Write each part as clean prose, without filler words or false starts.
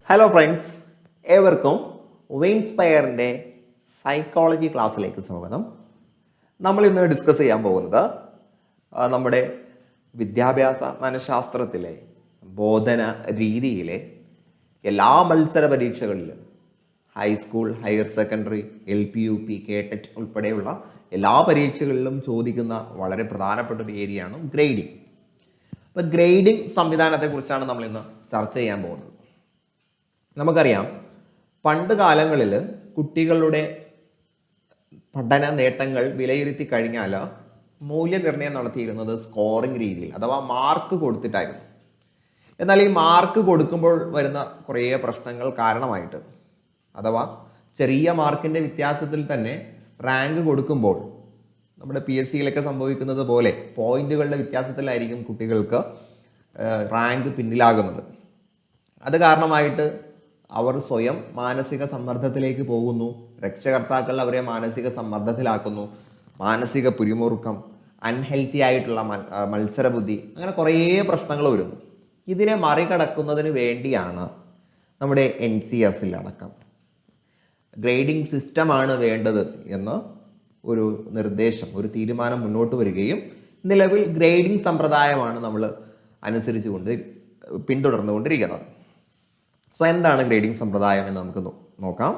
Hello friends, ഏവർക്കും വിൻസ്പയറിൻ്റെ psychology ക്ലാസ്സിലേക്ക് സ്വാഗതം. നമ്മൾ ഇന്ന് ഡിസ്കസ് ചെയ്യാൻ പോകുന്നത് നമ്മുടെ വിദ്യാഭ്യാസ മനഃശാസ്ത്രത്തിലെ ബോധന രീതിയിലെ എല്ലാ മത്സര പരീക്ഷകളിലും high school, higher secondary, LP, UP, KTET ഉൾപ്പെടെയുള്ള എല്ലാ പരീക്ഷകളിലും ചോദിക്കുന്ന വളരെ പ്രധാനപ്പെട്ട ഒരു ഏരിയയാണ് ഗ്രേഡിംഗ്. അപ്പോൾ ഗ്രേഡിംഗ് സംവിധാനത്തെക്കുറിച്ചാണ് നമ്മൾ ഇന്ന് ചർച്ച ചെയ്യാൻ പോകുന്നത്. നമുക്കറിയാം, പണ്ട് കാലങ്ങളിൽ കുട്ടികളുടെ പഠന നേട്ടങ്ങൾ വിലയിരുത്തി കഴിഞ്ഞാൽ മൂല്യനിർണ്ണയം നടത്തിയിരുന്നത് സ്കോറിംഗ് രീതിയിൽ അഥവാ മാർക്ക് കൊടുത്തിട്ടായിരുന്നു. എന്നാൽ ഈ മാർക്ക് കൊടുക്കുമ്പോൾ വരുന്ന കുറേ പ്രശ്നങ്ങൾ കാരണമായിട്ട്, അഥവാ ചെറിയ മാർക്കിൻ്റെ വ്യത്യാസത്തിൽ തന്നെ റാങ്ക് കൊടുക്കുമ്പോൾ നമ്മുടെ PSCയിലൊക്കെ സംഭവിക്കുന്നത് പോലെ പോയിന്റുകളുടെ വ്യത്യാസത്തിലായിരിക്കും കുട്ടികൾക്ക് റാങ്ക് പിന്നിലാകുന്നത്. അത് കാരണമായിട്ട് അവർ സ്വയം മാനസിക സമ്മർദ്ദത്തിലേക്ക് പോകുന്നു, രക്ഷകർത്താക്കൾ അവരെ മാനസിക സമ്മർദ്ദത്തിലാക്കുന്നു, മാനസിക പിരിമുറുക്കം, അൺഹെൽത്തി ആയിട്ടുള്ള മത്സരബുദ്ധി, അങ്ങനെ കുറേ പ്രശ്നങ്ങൾ വരുന്നു. ഇതിനെ മറികടക്കുന്നതിന് വേണ്ടിയാണ് നമ്മുടെ NCF അടക്കം ഗ്രേഡിംഗ് സിസ്റ്റമാണ് വേണ്ടത് എന്ന് ഒരു നിർദ്ദേശം, ഒരു തീരുമാനം മുന്നോട്ട് വരികയും നിലവിൽ ഗ്രേഡിംഗ് സമ്പ്രദായമാണ് നമ്മൾ പിന്തുടർന്നുകൊണ്ടിരിക്കുന്നത്. സോ എന്താണ് ഗ്രേഡിംഗ് സമ്പ്രദായം എന്ന് നമുക്ക് നോക്കാം.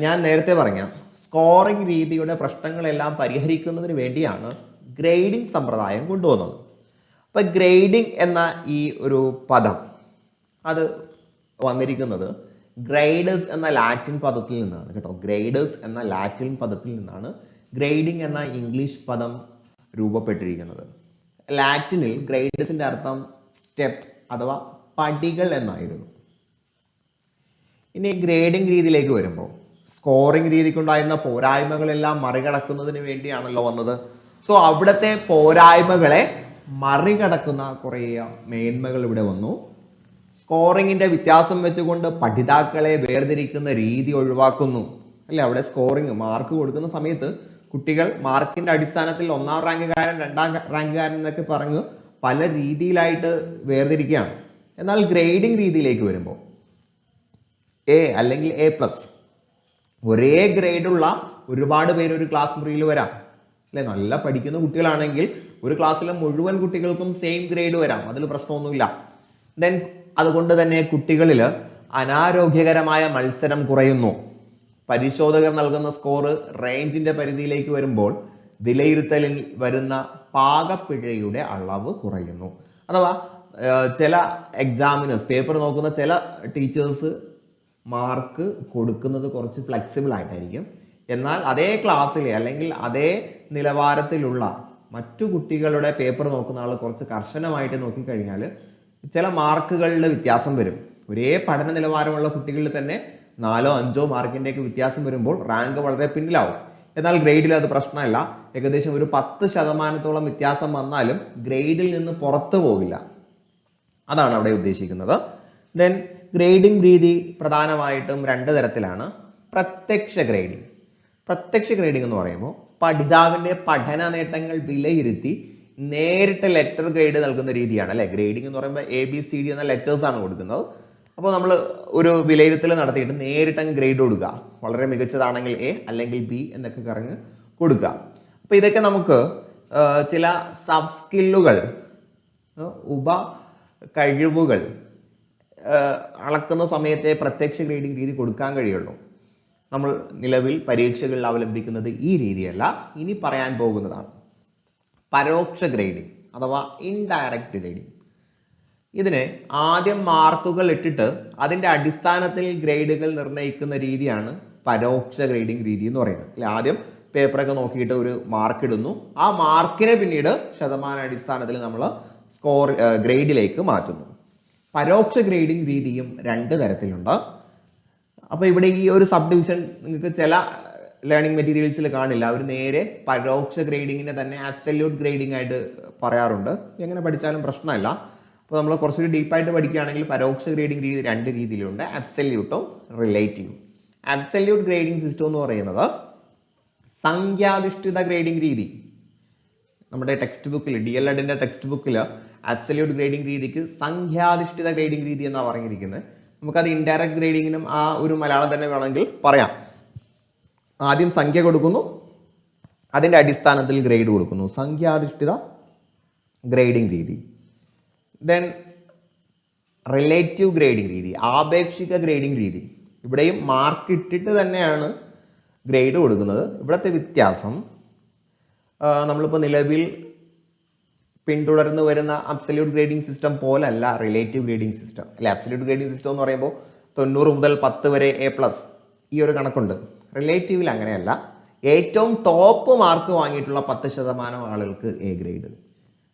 ഞാൻ നേരത്തെ പറഞ്ഞ സ്കോറിംഗ് രീതിയുടെ പ്രശ്നങ്ങളെല്ലാം പരിഹരിക്കുന്നതിന് വേണ്ടിയാണ് ഗ്രേഡിംഗ് സമ്പ്രദായം കൊണ്ടുവന്നത്. അപ്പം ഗ്രേഡിംഗ് എന്ന ഈ ഒരു പദം അത് വന്നിരിക്കുന്നത് ഗ്രേഡേഴ്സ് എന്ന ലാറ്റിൻ പദത്തിൽ നിന്നാണ് കേട്ടോ. ഗ്രേഡേഴ്സ് എന്ന ലാറ്റിൻ പദത്തിൽ നിന്നാണ് ഗ്രേഡിംഗ് എന്ന ഇംഗ്ലീഷ് പദം രൂപപ്പെട്ടിരിക്കുന്നത്. ലാറ്റിനിൽ ഗ്രേഡേഴ്സിൻ്റെ അർത്ഥം സ്റ്റെപ്പ് അഥവാ പടികൾ എന്നായിരുന്നു. ഇനി ഗ്രേഡിംഗ് രീതിയിലേക്ക് വരുമ്പോൾ സ്കോറിംഗ് രീതിക്കുണ്ടായിരുന്ന പോരായ്മകളെല്ലാം മറികടക്കുന്നതിന് വേണ്ടിയാണല്ലോ വന്നത്. സോ അവിടുത്തെ പോരായ്മകളെ മറികടക്കുന്ന കുറേ മേന്മകൾ ഇവിടെ വന്നു. സ്കോറിങ്ങിൻ്റെ വ്യത്യാസം വെച്ചുകൊണ്ട് പഠിതാക്കളെ വേർതിരിക്കുന്ന രീതി ഒഴിവാക്കുന്നു, അല്ലേ? അവിടെ സ്കോറിങ് മാർക്ക് കൊടുക്കുന്ന സമയത്ത് കുട്ടികൾ മാർക്കിൻ്റെ അടിസ്ഥാനത്തിൽ 1ാം റാങ്കുകാരൻ 2ാം റാങ്കുകാരൻ എന്നൊക്കെ പറഞ്ഞ് പല രീതിയിലായിട്ട് വേർതിരിക്കുകയാണ്. എന്നാൽ ഗ്രേഡിംഗ് രീതിയിലേക്ക് വരുമ്പോൾ A അല്ലെങ്കിൽ A+, ഒരേ ഗ്രേഡുള്ള ഒരുപാട് പേര് ഒരു ക്ലാസ് മുറിയിൽ വരാം, അല്ലെ? നല്ല പഠിക്കുന്ന കുട്ടികളാണെങ്കിൽ ഒരു ക്ലാസ്സിലെ മുഴുവൻ കുട്ടികൾക്കും സെയിം ഗ്രേഡ് വരാം, അതിൽ പ്രശ്നമൊന്നുമില്ല. ദെൻ അതുകൊണ്ട് തന്നെ കുട്ടികളിൽ അനാരോഗ്യകരമായ മത്സരം കുറയുന്നു. പരിശോധകർ നൽകുന്ന സ്കോർ റേഞ്ചിന്റെ പരിധിയിലേക്ക് വരുമ്പോൾ വിലയിരുത്തലിൽ വരുന്ന പാകപ്പിഴയുടെ അളവ് കുറയുന്നു. അഥവാ ചില എക്സാമിനേഴ്സ്, പേപ്പർ നോക്കുന്ന ചില ടീച്ചേഴ്സ് മാർക്ക് കൊടുക്കുന്നത് കുറച്ച് ഫ്ലെക്സിബിൾ ആയിട്ടായിരിക്കും. എന്നാൽ അതേ ക്ലാസ്സിലെ അല്ലെങ്കിൽ അതേ നിലവാരത്തിലുള്ള മറ്റു കുട്ടികളുടെ പേപ്പർ നോക്കുന്ന ആൾ കുറച്ച് കർശനമായിട്ട് നോക്കിക്കഴിഞ്ഞാൽ ചില മാർക്കുകളുടെ വ്യത്യാസം വരും. ഒരേ പഠന നിലവാരമുള്ള കുട്ടികളിൽ തന്നെ 4ഓ 5ഓ മാർക്കിൻ്റെയൊക്കെ വ്യത്യാസം വരുമ്പോൾ റാങ്ക് വളരെ പിന്നിലാവും. എന്നാൽ ഗ്രേഡിൽ അത് പ്രശ്നമല്ല. ഏകദേശം ഒരു 10% വ്യത്യാസം വന്നാലും ഗ്രേഡിൽ നിന്ന് പുറത്തു പോകില്ല. അതാണ് അവിടെ ഉദ്ദേശിക്കുന്നത്. ദെൻ ഗ്രേഡിംഗ് രീതി പ്രധാനമായിട്ടും 2 തരത്തിലാണ്. പ്രത്യക്ഷ ഗ്രേഡിംഗ്. പ്രത്യക്ഷ ഗ്രേഡിംഗ് എന്ന് പറയുമ്പോൾ പഠിതാവിൻ്റെ പഠന നേട്ടങ്ങൾ വിലയിരുത്തി നേരിട്ട് ലെറ്റർ ഗ്രേഡ് നൽകുന്ന രീതിയാണ്, അല്ലേ? ഗ്രേഡിംഗ് എന്ന് പറയുമ്പോൾ ABCD എന്ന ലെറ്റേഴ്സാണ് കൊടുക്കുന്നത്. അപ്പോൾ നമ്മൾ ഒരു വിലയിരുത്തൽ നടത്തിയിട്ട് നേരിട്ട് അങ്ങ് ഗ്രേഡ് കൊടുക്കുക. വളരെ മികച്ചതാണെങ്കിൽ A അല്ലെങ്കിൽ B എന്നൊക്കെ പറഞ്ഞ് കൊടുക്കുക. അപ്പോൾ ഇതൊക്കെ നമുക്ക് ചില സബ് സ്കില്ലുകൾ, ഉപ കഴിവുകൾ അളക്കുന്ന സമയത്തെ പ്രത്യക്ഷ ഗ്രേഡിംഗ് രീതി കൊടുക്കാൻ കഴിയുള്ളൂ. നമ്മൾ നിലവിൽ പരീക്ഷകളിൽ അവലംബിക്കുന്നത് ഈ രീതിയല്ല. ഇനി പറയാൻ പോകുന്നതാണ് പരോക്ഷ ഗ്രേഡിംഗ് അഥവാ ഇൻഡയറക്റ്റ് ഗ്രേഡിംഗ്. ഇതിന് ആദ്യം മാർക്കുകൾ ഇട്ടിട്ട് അതിൻ്റെ അടിസ്ഥാനത്തിൽ ഗ്രേഡുകൾ നിർണ്ണയിക്കുന്ന രീതിയാണ് പരോക്ഷ ഗ്രേഡിംഗ് രീതി എന്ന് പറയുന്നത്. അല്ലെ, ആദ്യം പേപ്പറൊക്കെ നോക്കിയിട്ട് ഒരു മാർക്ക് ഇടുന്നു. ആ മാർക്കിനെ പിന്നീട് ശതമാന അടിസ്ഥാനത്തിൽ നമ്മൾ ഗ്രേഡിലേക്ക് മാറ്റുന്നു. പരോക്ഷ ഗ്രേഡിംഗ് രീതിയും 2 തരത്തിലുണ്ട്. അപ്പോൾ ഇവിടെ ഈ ഒരു സബ് ഡിവിഷൻ നിങ്ങൾക്ക് ചില ലേണിംഗ് മെറ്റീരിയൽസിൽ കാണില്ല. അവർ നേരെ പരോക്ഷ ഗ്രേഡിങ്ങിനെ തന്നെ അബ്സല്യൂട്ട് ഗ്രേഡിംഗ് ആയിട്ട് പറയാറുണ്ട്. എങ്ങനെ പഠിച്ചാലും പ്രശ്നമല്ല. അപ്പോൾ നമ്മൾ കുറച്ചുകൂടി ഡീപ്പായിട്ട് പഠിക്കുകയാണെങ്കിൽ പരോക്ഷ ഗ്രേഡിംഗ് രീതി 2 രീതിയിലുണ്ട്, അബ്സല്യൂട്ടും റിലേറ്റീവും. അബ്സല്യൂട്ട് ഗ്രേഡിംഗ് സിസ്റ്റം എന്ന് പറയുന്നത് സംഖ്യാധിഷ്ഠിത ഗ്രേഡിംഗ് രീതി. നമ്മുടെ ടെക്സ്റ്റ് ബുക്കിൽ, DLEDന്റെ ടെക്സ്റ്റ് ബുക്കിൽ അബ്സല്യൂട്ട് ഗ്രേഡിംഗ് രീതിക്ക് സംഖ്യാധിഷ്ഠിത ഗ്രേഡിംഗ് രീതി എന്നാണ് പറഞ്ഞിരിക്കുന്നത്. നമുക്കത് ഇൻഡയറക്റ്റ് ഗ്രേഡിങ്ങിനും ആ ഒരു മലയാളം തന്നെ വേണമെങ്കിൽ പറയാം. ആദ്യം സംഖ്യ കൊടുക്കുന്നു, അതിൻ്റെ അടിസ്ഥാനത്തിൽ ഗ്രേഡ് കൊടുക്കുന്നു. സംഖ്യാധിഷ്ഠിത ഗ്രേഡിംഗ് രീതി. ദെൻ റിലേറ്റീവ് ഗ്രേഡിംഗ് രീതി, ആപേക്ഷിക ഗ്രേഡിംഗ് രീതി. ഇവിടെയും മാർക്ക് ഇട്ടിട്ട് തന്നെയാണ് ഗ്രേഡ് കൊടുക്കുന്നത്. ഇവിടുത്തെ വ്യത്യാസം നമ്മളിപ്പോൾ നിലവിൽ പിന്തുടർന്ന് വരുന്ന അബ്സല്യൂട്ട് ഗ്രേഡിംഗ് സിസ്റ്റം പോലല്ല റിലേറ്റീവ് ഗ്രേഡിംഗ് സിസ്റ്റം. അല്ലെ, അബ്സല്യൂട്ട് ഗ്രേഡിംഗ് സിസ്റ്റം എന്ന് പറയുമ്പോൾ 90 മുതൽ 10 വരെ A+, ഈ ഒരു കണക്കുണ്ട്. റിലേറ്റീവിൽ അങ്ങനെയല്ല. ഏറ്റവും ടോപ്പ് മാർക്ക് വാങ്ങിയിട്ടുള്ള 10% ആളുകൾക്ക് A ഗ്രേഡ്,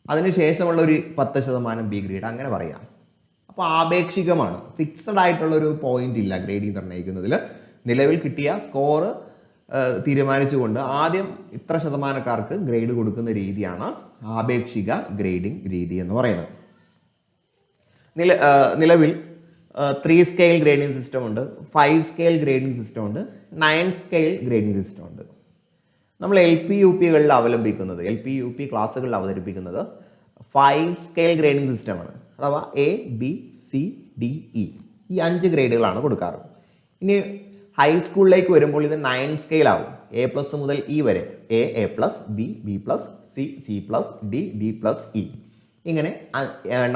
അതിനുശേഷമുള്ള ഒരു 10% B ഗ്രേഡ്, അങ്ങനെ പറയാം. അപ്പോൾ ആപേക്ഷികമാണ്, ഫിക്സഡ് ആയിട്ടുള്ളൊരു പോയിന്റ് ഇല്ല ഗ്രേഡിംഗ് നിർണ്ണയിക്കുന്നതിൽ. നിലവിൽ കിട്ടിയ സ്കോർ തീരുമാനിച്ചുകൊണ്ട് ആദ്യം ഇത്ര ശതമാനക്കാർക്ക് ഗ്രേഡ് കൊടുക്കുന്ന രീതിയാണ് ആപേക്ഷിക ഗ്രേഡിംഗ് രീതി എന്ന് പറയുന്നത്. നിലവിൽ 3 സ്കെയിൽ ഗ്രേഡിംഗ് സിസ്റ്റം ഉണ്ട്, 5 സ്കെയിൽ ഗ്രേഡിംഗ് സിസ്റ്റം ഉണ്ട്, 9 സ്കെയിൽ ഗ്രേഡിംഗ് സിസ്റ്റം ഉണ്ട്. നമ്മൾ LP UP അവലംബിക്കുന്നത്, LP UP ക്ലാസ്സുകളിൽ അവതരിപ്പിക്കുന്നത് 5 സ്കെയിൽ ഗ്രേഡിംഗ് സിസ്റ്റമാണ്. അഥവാ A, B, C, D, E ഈ 5 ഗ്രേഡുകളാണ് കൊടുക്കാറ്. ഇനി ഹൈസ്കൂളിലേക്ക് വരുമ്പോൾ ഇത് 9 സ്കെയിൽ ആവും. A+ മുതൽ E വരെ, A+, B, B+, C, C+, D, D+, E ഇങ്ങനെ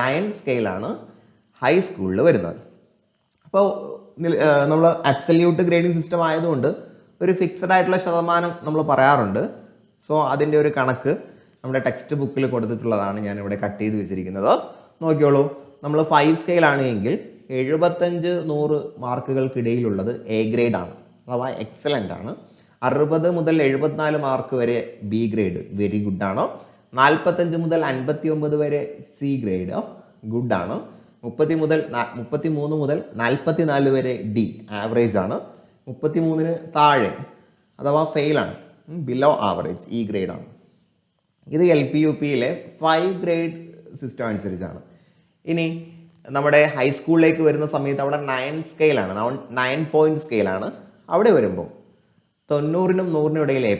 9 സ്കെയിലാണ് ഹൈസ്കൂളിൽ വരുന്നത്. അപ്പോൾ നമ്മൾ അബ്സല്യൂട്ട് ഗ്രേഡിംഗ് സിസ്റ്റം ആയതുകൊണ്ട് ഒരു ഫിക്സഡ് ആയിട്ടുള്ള ശതമാനം നമ്മൾ പറയാറുണ്ട്. സോ അതിൻ്റെ ഒരു കണക്ക് നമ്മുടെ ടെക്സ്റ്റ് ബുക്കിൽ കൊടുത്തിട്ടുള്ളതാണ്, ഞാനിവിടെ കട്ട് ചെയ്ത് വെച്ചിരിക്കുന്നത്. നോക്കിയോളൂ, നമ്മൾ 5 സ്കെയിലാണ് എങ്കിൽ 75-100 മാർക്കുകൾക്കിടയിലുള്ളത് A ഗ്രേഡ് ആണ്, അഥവാ എക്സലൻ്റ് ആണ്. 60 മുതൽ 74 മാർക്ക് വരെ B ഗ്രേഡ്, വെരി ഗുഡ് ആണ്. 45 മുതൽ 59 വരെ C ഗ്രേഡ്, ഗുഡ് ആണ്. 33 മുതൽ 44 വരെ D, ആവറേജ് ആണ്. 33 താഴെ അഥവാ ഫെയിലാണ്, ബിലോ ആവറേജ്, E ഗ്രേഡാണ്. ഇത് LP UPയിലെ 5 ഗ്രേഡ് സിസ്റ്റം അനുസരിച്ചാണ്. ഇനി നമ്മുടെ ഹൈസ്കൂളിലേക്ക് വരുന്ന സമയത്ത് അവിടെ 9 സ്കെയിലാണ്, 9 പോയിന്റ് സ്കെയിലാണ്. അവിടെ വരുമ്പോൾ 90-നും 100-നും ഇടയിൽ A+,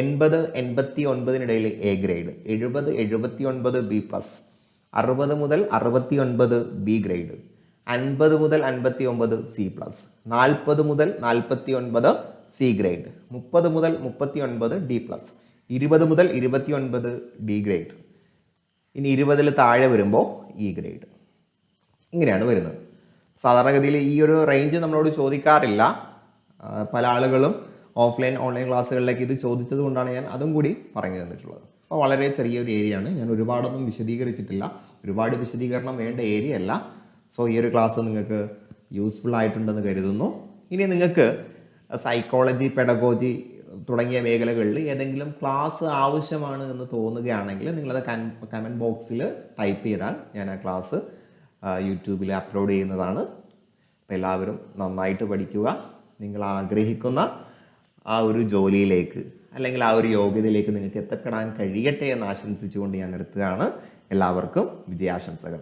80-89-നിടയിൽ A ഗ്രേഡ്, 70-79 B+, 60 മുതൽ 69 B ഗ്രേഡ്, 50 മുതൽ 59 C+, 40 മുതൽ 49 C ഗ്രേഡ്, 30 മുതൽ 39 D+, 20 മുതൽ 29 D ഗ്രേഡ്. ഇനി 20-ൽ താഴെ വരുമ്പോൾ E ഗ്രേഡ്. ഇങ്ങനെയാണ് വരുന്നത്. സാധാരണഗതിയിൽ ഈ ഒരു റേഞ്ച് നമ്മളോട് ചോദിക്കാറില്ല. പല ആളുകളും ഓഫ്ലൈൻ ഓൺലൈൻ ക്ലാസ്സുകളിലേക്ക് ഇത് ചോദിച്ചത് കൊണ്ടാണ് ഞാൻ അതും കൂടി പറഞ്ഞു തന്നിട്ടുള്ളത്. അപ്പോൾ വളരെ ചെറിയൊരു ഏരിയയാണ്, ഞാൻ ഒരുപാടൊന്നും വിശദീകരിച്ചിട്ടില്ല, ഒരുപാട് വിശദീകരണം വേണ്ട ഏരിയ അല്ല. സോ ഈ ഒരു ക്ലാസ് നിങ്ങൾക്ക് യൂസ്ഫുൾ ആയിട്ടുണ്ടെന്ന് കരുതുന്നു. ഇനി നിങ്ങൾക്ക് സൈക്കോളജി, പെഡഗോജി തുടങ്ങിയ മേഖലകളിൽ ഏതെങ്കിലും ക്ലാസ് ആവശ്യമാണ് എന്ന് തോന്നുകയാണെങ്കിൽ നിങ്ങളത് കമൻറ്റ് ബോക്സിൽ ടൈപ്പ് ചെയ്താൽ ഞാൻ ആ ക്ലാസ് യൂട്യൂബിൽ അപ്ലോഡ് ചെയ്യുന്നതാണ്. അപ്പോൾ എല്ലാവരും നന്നായിട്ട് പഠിക്കുക. നിങ്ങൾ ആഗ്രഹിക്കുന്ന ആ ഒരു ജോലിയിലേക്ക് അല്ലെങ്കിൽ ആ ഒരു യോഗ്യതയിലേക്ക് നിങ്ങൾക്ക് എത്തപ്പെടാൻ കഴിയട്ടെ എന്ന് ആശംസിച്ചുകൊണ്ട് ഞാൻ നിർത്തുകയാണ്. എല്ലാവർക്കും വിജയാശംസകൾ.